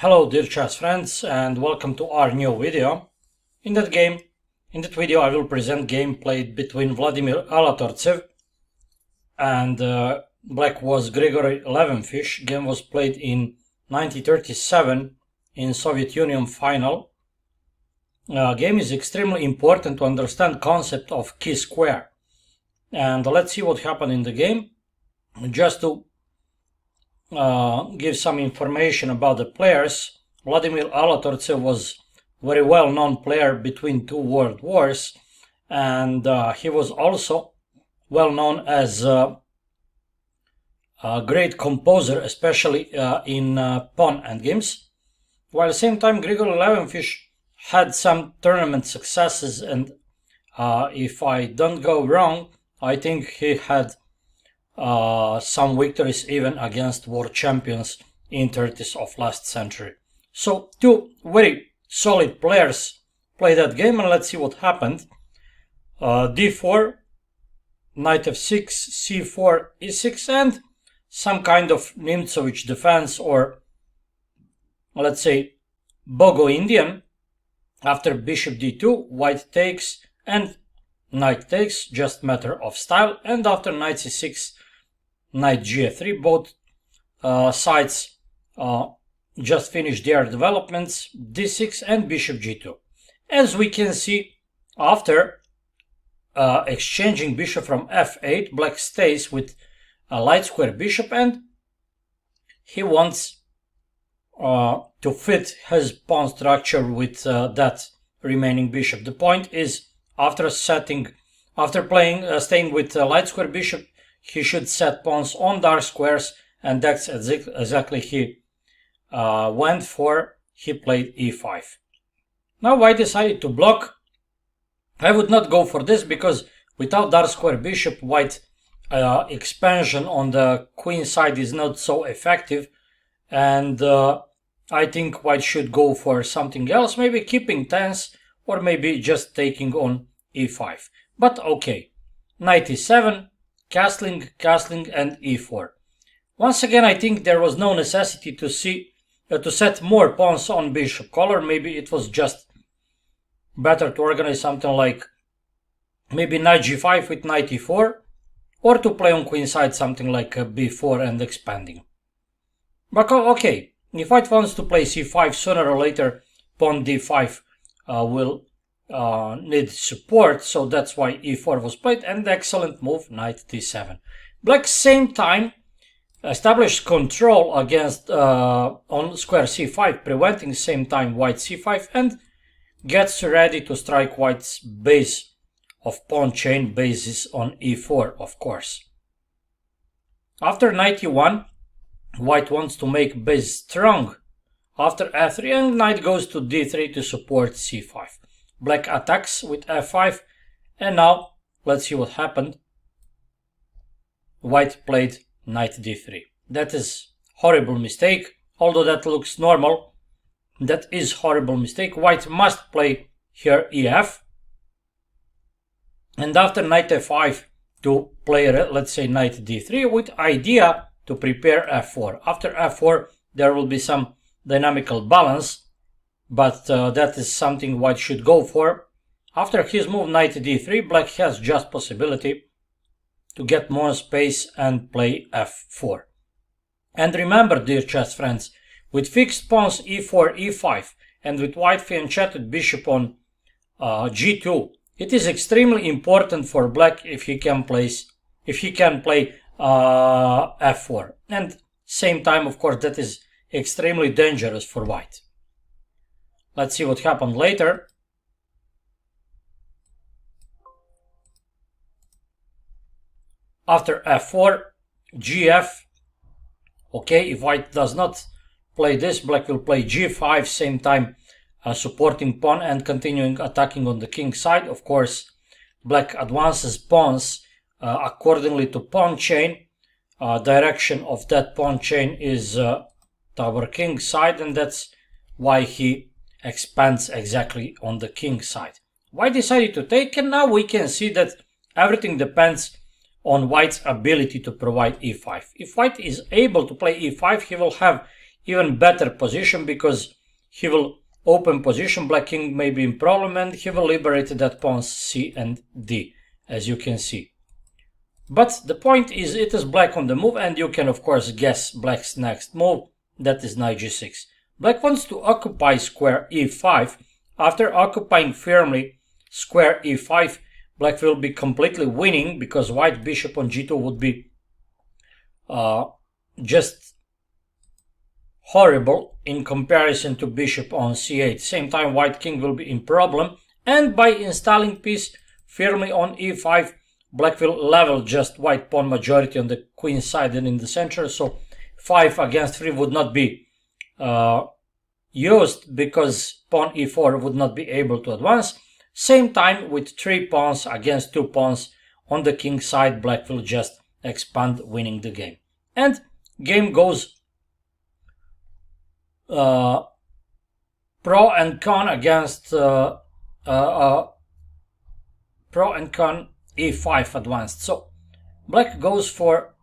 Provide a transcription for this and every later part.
Hello dear chess friends and welcome to our new video. In that video I will present game played between Vladimir Alatortsev and black was Grigory Levenfish. Game was played in 1937 in Soviet Union final. Game is extremely important to understand concept of key square. And let's see what happened in the game. Just to give some information about the players, Vladimir Alatortsev was very well-known player between two world wars, and he was also well-known as a great composer, especially in pawn endgames. While at the same time, Grigory Levenfish had some tournament successes, and if I don't go wrong, I think he had some victories even against world champions in 30s of last century. So two very solid players play that game, and let's see what happened. d4, knight f6, c4, e6, and some kind of Nimzovich defense, or let's say Bogo Indian. After bishop d2, white takes and knight takes, just matter of style, and after knight c6, knight g3, both sides just finished their developments, d6 and bishop g2. As we can see, after exchanging bishop from f8, black stays with a light square bishop, and he wants to fit his pawn structure with that remaining bishop. The point is, after staying with a light square bishop, he should set pawns on dark squares, and that's exactly he went for. He played e5. Now white decided to block. I would not go for this because without dark square bishop, white expansion on the queen side is not so effective, and I think white should go for something else, maybe keeping tense, or maybe just taking on e5. But okay, knight e7, castling, and e4. Once again, I think there was no necessity to set more pawns on bishop color. Maybe it was just better to organize something like maybe knight g5 with knight e4, or to play on queen side something like b4 and expanding. But okay, if white wants to play c5, sooner or later pawn d5 will need support, so that's why e4 was played, and excellent move, knight d7. Black same time established control against on square c5, preventing same time white c5, and gets ready to strike white's base of pawn chain, basis on e4, of course. After knight e1, white wants to make base strong. After f3, and knight goes to d3 to support c5. Black attacks with f5, and now let's see what happened. White played knight d3. That is horrible mistake. Although that looks normal, that is horrible mistake. White must play here ef, and after knight f5 to play, let's say, knight d3 with idea to prepare f4. After f4 there will be some dynamical balance, but that is something white should go for. After his move knight d3, black has just possibility to get more space and play f4. And remember, dear chess friends, with fixed pawns e4, e5, and with white fianchetted bishop on g2, it is extremely important for black if he can play f4. And same time, of course, that is extremely dangerous for white. Let's see what happened later. After f4, gf. Okay, if white does not play this, black will play g5, same time supporting pawn and continuing attacking on the king side. Of course, black advances pawns accordingly to pawn chain. Direction of that pawn chain is our king side, and that's why he expands exactly on the king side. White decided to take, and now we can see that everything depends on white's ability to provide e5. If white is able to play e5, he will have even better position because he will open position. Black king may be in problem and he will liberate that pawns C and D, as you can see. But the point is, it is black on the move, and you can of course guess black's next move. That is knight g6. Black wants to occupy square e5. After occupying firmly square e5, black will be completely winning because white bishop on g2 would be just horrible in comparison to bishop on c8. Same time, white king will be in problem, and by installing piece firmly on e5, black will level just white pawn majority on the queen side and in the center, so 5 against 3 would not be used because pawn e4 would not be able to advance. Same time, with 3 pawns against 2 pawns on the king side, black will just expand, winning the game. And game goes pro and con against pro and con e5 advanced. So black goes for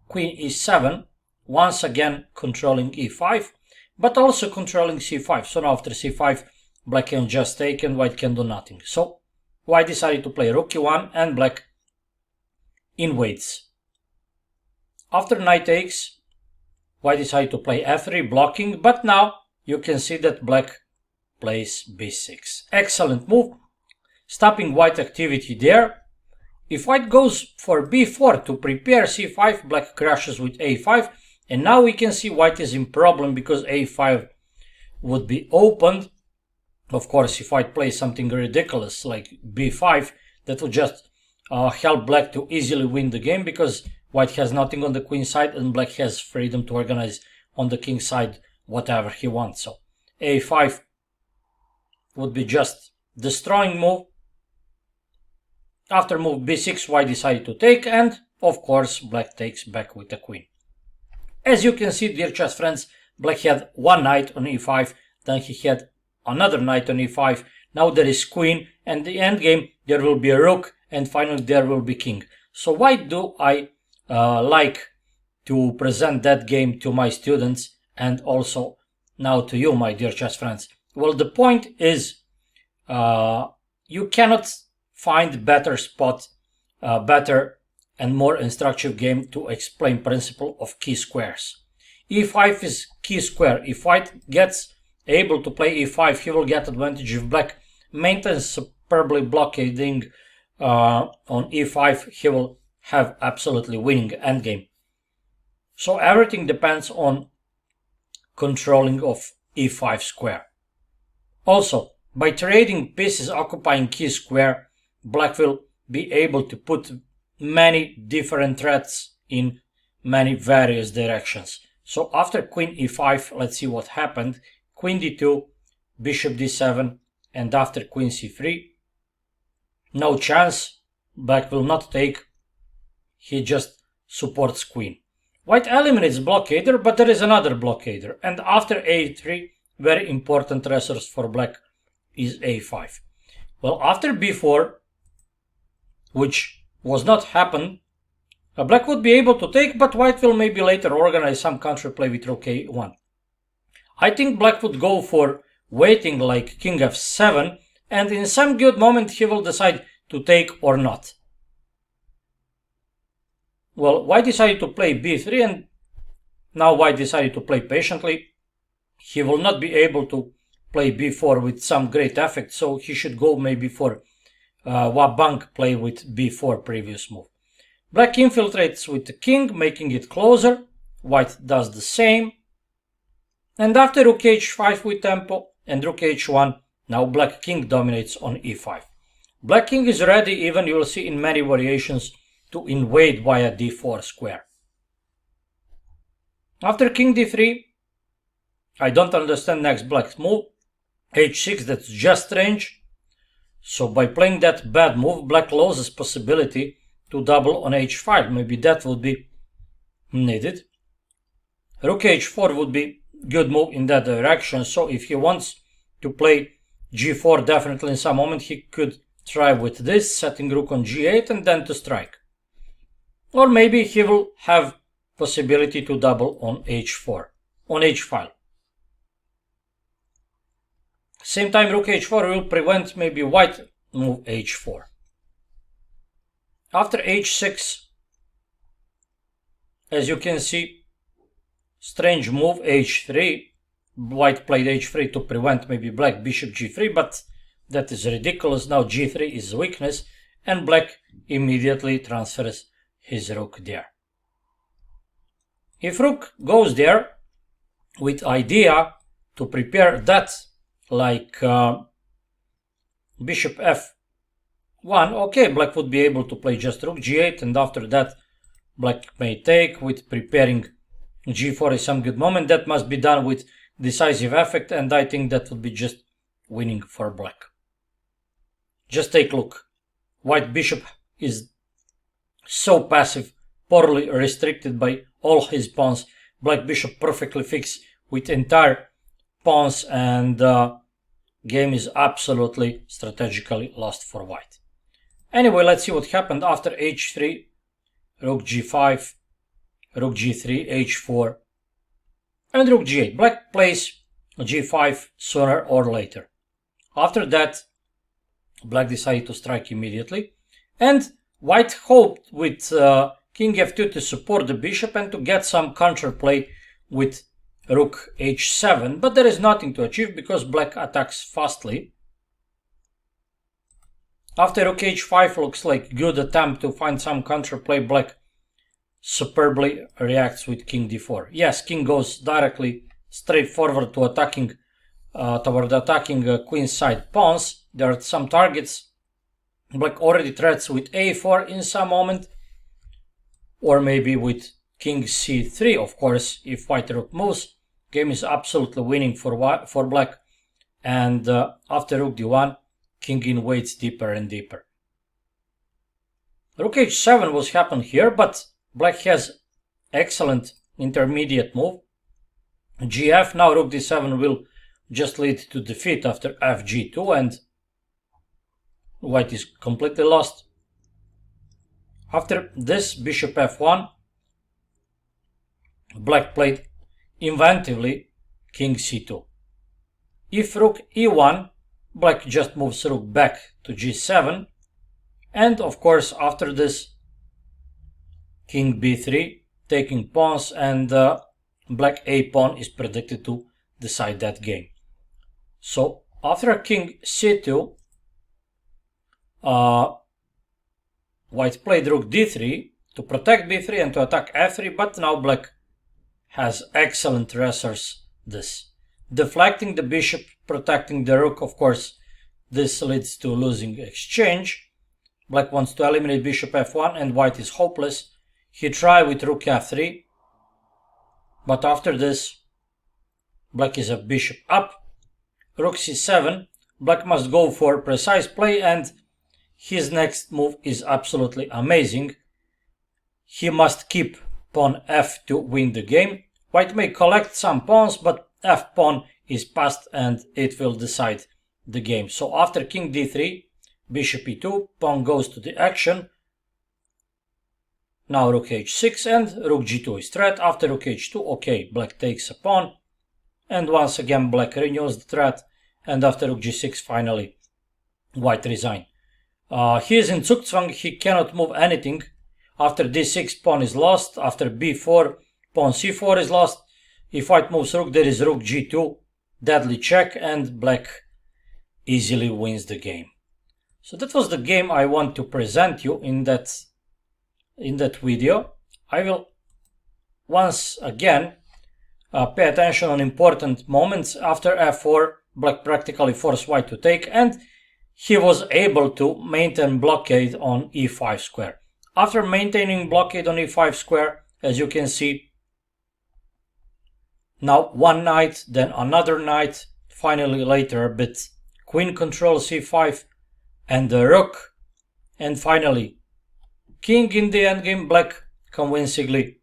queen e7, once again controlling e5, but also controlling c5. So now after c5, black can just take and white can do nothing. So white decided to play rook e1 and black invades. After knight takes, white decided to play f3, blocking, but now you can see that black plays b6. Excellent move, stopping white activity there. If white goes for b4 to prepare c5, black crashes with a5, and now we can see white is in problem because a5 would be opened. Of course, if white plays something ridiculous like b5, that will just help black to easily win the game because white has nothing on the queen side and black has freedom to organize on the king side whatever he wants. So a5 would be just destroying move. After move b6, white decided to take, and of course black takes back with the queen. As you can see, dear chess friends, black had one knight on e5, then he had another knight on e5, now there is queen, and the endgame there will be a rook, and finally there will be king. So why do I like to present that game to my students and also now to you, my dear chess friends? Well, the point is you cannot find better spot, better and more instructive game to explain principle of key squares. e5 is key square. If white gets able to play e5, he will get advantage. If black maintains superbly blockading on e5, he will have absolutely winning endgame. So everything depends on controlling of e5 square. Also, by trading pieces occupying key square, black will be able to put many different threats in many various directions. So after queen e5, let's see what happened. Queen d2, bishop d7, and after queen c3, no chance, black will not take, he just supports queen. White eliminates blockader, but there is another blockader, and after a3, very important resource for black is a5. Well, after b4, which was not happen, black would be able to take, but white will maybe later organize some counterplay with rook a1. I think black would go for waiting like king f7, and in some good moment he will decide to take or not. Well, white decided to play b3, and now white decided to play patiently. He will not be able to play b4 with some great effect, so he should go maybe for Wabank play with b4 previous move. Black infiltrates with the king, making it closer. White does the same. And after rook h5 with tempo and rook h1, now black king dominates on e5. Black king is ready, even you will see in many variations, to invade via d4 square. After king d3, I don't understand next black's move. h6, that's just strange. So by playing that bad move, black loses possibility to double on h5. Maybe that would be needed. Rook h4 would be good move in that direction. So if he wants to play g4, definitely in some moment he could try with this, setting rook on g8 and then to strike. Or maybe he will have possibility to double on h4. on h file. Same time, rook h4 will prevent maybe white move h4. After h6, as you can see, strange move h3. White played h3 to prevent maybe black bishop g3, but that is ridiculous. Now g3 is weakness, and black immediately transfers his rook there. If rook goes there with idea to prepare that, like bishop f1, okay, black would be able to play just rook g8, and after that black may take with preparing g4 is some good moment. That must be done with decisive effect, and I think that would be just winning for black. Just take a look. White bishop is so passive, poorly restricted by all his pawns. Black bishop perfectly fixed with entire pawns, and game is absolutely strategically lost for white. Anyway, let's see what happened after h3, rook g5, rook g3, h4, and rook g8. Black plays g5 sooner or later. After that, black decided to strike immediately, and white hoped with king f2 to support the bishop and to get some counterplay with rook h7, but there is nothing to achieve because black attacks fastly. After rook h5 looks like good attempt to find some counterplay, black superbly reacts with king d4. Yes, king goes directly straight forward to attacking queen side pawns. There are some targets. Black already threats with a4 in some moment, or maybe with king c3, of course, if white rook moves. Game is absolutely winning for black, and after rook d1, king invades deeper and deeper. Rook h7 was happened here, but black has excellent intermediate move. gf, now rook d7 will just lead to defeat after fg2, and white is completely lost. After this, bishop f1, black played inventively king c2. If rook e1, black just moves rook back to g7, and of course after this, king b3, taking pawns, and black a pawn is predicted to decide that game. So after king c2, white played rook d3 to protect b3 and to attack f3, but now black has excellent dressers this. Deflecting the bishop, protecting the rook, of course, this leads to losing exchange. Black wants to eliminate bishop f1 and white is hopeless. He tried with rook f3, but after this, black is a bishop up. Rook c7, black must go for precise play, and his next move is absolutely amazing. He must keep pawn f to win the game. White may collect some pawns, but f pawn is passed and it will decide the game. So after king d3, bishop e2, pawn goes to the action. Now rook h6 and rook g2 is threat. After rook h2, okay, black takes a pawn, and once again black renews the threat, and after rook g6 finally white resign. He is in zugzwang, he cannot move anything. After d6, pawn is lost. After b4, pawn c4 is lost. If white moves rook, there is rook g2, deadly check, and black easily wins the game. So that was the game I want to present you in that video. I will once again pay attention on important moments. After f4, black practically forced white to take, and he was able to maintain blockade on e5 square. After maintaining blockade on e5 square, as you can see, now one knight, then another knight, finally later a bit queen control c5 and the rook, and finally king in the endgame. Black convincingly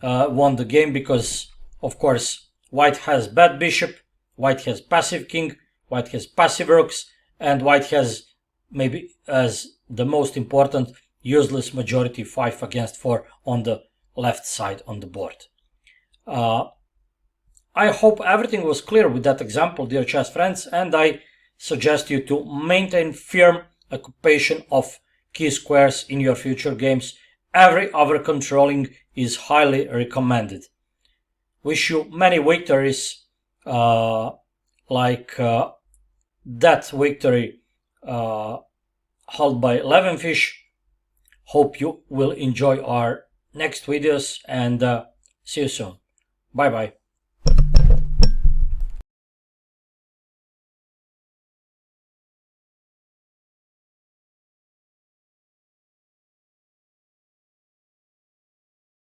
won the game because, of course, white has bad bishop, white has passive king, white has passive rooks, and white has, maybe as the most important, useless majority 5 against 4 on the left side on the board. I hope everything was clear with that example, dear chess friends, and I suggest you to maintain firm occupation of key squares in your future games. Every over controlling is highly recommended. Wish you many victories like that victory held by Levenfish. Hope you will enjoy our next videos and see you soon. Bye bye.